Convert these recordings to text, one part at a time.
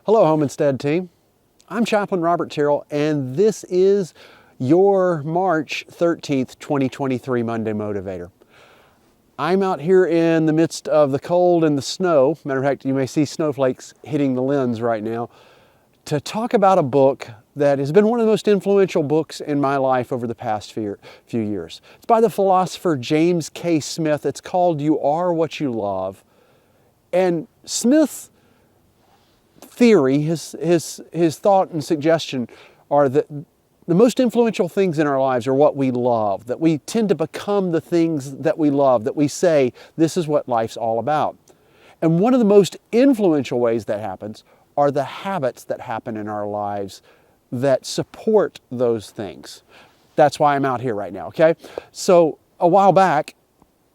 Hello, Homestead team. I'm Chaplain Robert Terrell, and this is your March 13th, 2023 Monday Motivator. I'm out here in the midst of the cold and the snow. Matter of fact, you may see snowflakes hitting the lens right now, to talk about a book that has been one of the most influential books in my life over the past few years. It's by the philosopher James K. Smith. It's called You Are What You Love. And Smith's theory, his thought and suggestion are that the most influential things in our lives are what we love, that we tend to become the things that we love, that we say, this is what life's all about. And one of the most influential ways that happens are the habits that happen in our lives that support those things. That's why I'm out here right now, okay? So a while back,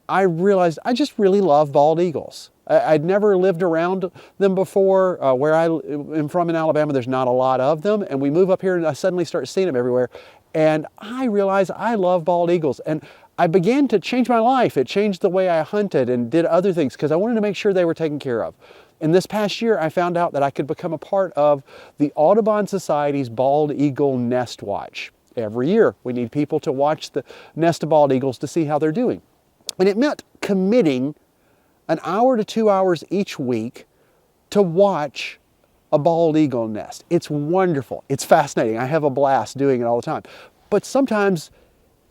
I realized I just really love bald eagles. I'd never lived around them before. Where I am from in Alabama, there's not a lot of them. And we move up here and I suddenly start seeing them everywhere. And I realized I love bald eagles. And I began to change my life. It changed the way I hunted and did other things because I wanted to make sure they were taken care of. And this past year, I found out that I could become a part of the Audubon Society's Bald Eagle Nest Watch. Every year, we need people to watch the nest of bald eagles to see how they're doing. And it meant committing an hour to 2 hours each week to watch a bald eagle nest. It's wonderful. It's fascinating. I have a blast doing it all the time. But sometimes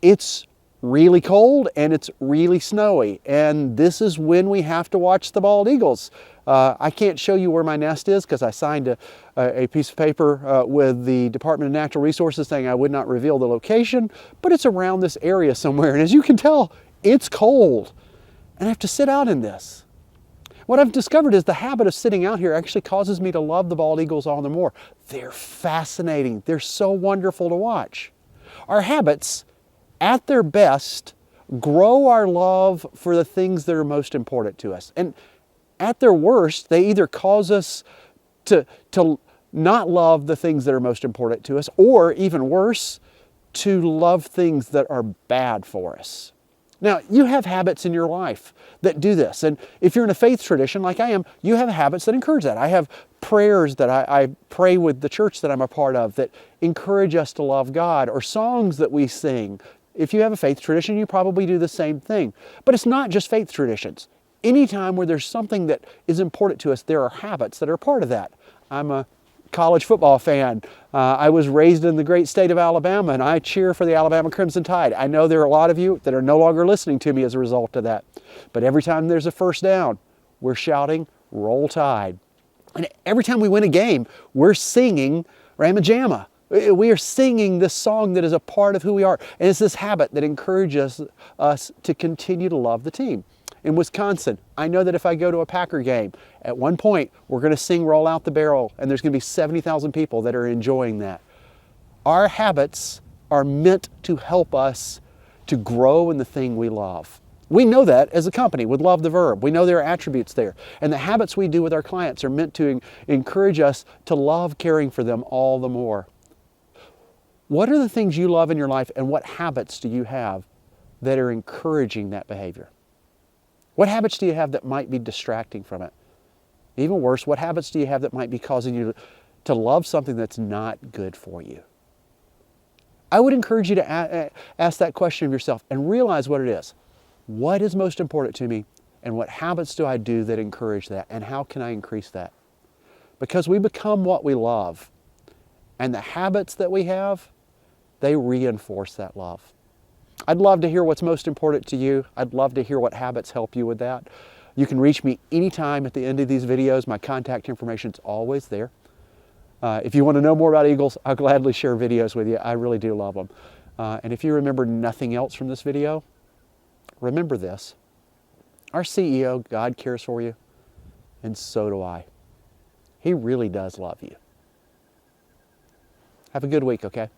it's really cold and it's really snowy. And this is when we have to watch the bald eagles. I can't show you where my nest is because I signed a piece of paper with the Department of Natural Resources saying I would not reveal the location, but it's around this area somewhere. And as you can tell, it's cold. And I have to sit out in this. What I've discovered is the habit of sitting out here actually causes me to love the bald eagles all the more. They're fascinating. They're so wonderful to watch. Our habits, at their best, grow our love for the things that are most important to us. And at their worst, they either cause us to not love the things that are most important to us, or even worse, to love things that are bad for us. Now, you have habits in your life that do this. And if you're in a faith tradition like I am, you have habits that encourage that. I have prayers that I pray with the church that I'm a part of that encourage us to love God, or songs that we sing. If you have a faith tradition, you probably do the same thing. But it's not just faith traditions. Anytime where there's something that is important to us, there are habits that are part of that. I'm a college football fan. I was raised in the great state of Alabama, and I cheer for the Alabama Crimson Tide. I know there are a lot of you that are no longer listening to me as a result of that. But every time there's a first down, we're shouting, "Roll Tide." And every time we win a game, we're singing Ramajama. We are singing this song that is a part of who we are. And it's this habit that encourages us to continue to love the team. In Wisconsin, I know that if I go to a Packer game, at one point, we're going to sing Roll Out the Barrel, and there's going to be 70,000 people that are enjoying that. Our habits are meant to help us to grow in the thing we love. We know that as a company with Love the Verb. We know there are attributes there. And the habits we do with our clients are meant to encourage us to love caring for them all the more. What are the things you love in your life, and what habits do you have that are encouraging that behavior? What habits do you have that might be distracting from it? Even worse, what habits do you have that might be causing you to love something that's not good for you? I would encourage you to ask that question of yourself and realize what it is. What is most important to me, and what habits do I do that encourage that, and how can I increase that? Because we become what we love, and the habits that we have, they reinforce that love. I'd love to hear what's most important to you. I'd love to hear what habits help you with that. You can reach me anytime at the end of these videos. My contact information is always there. If you want to know more about eagles, I'll gladly share videos with you. I really do love them. And if you remember nothing else from this video, remember this. Our CEO, God cares for you, and so do I. He really does love you. Have a good week, okay?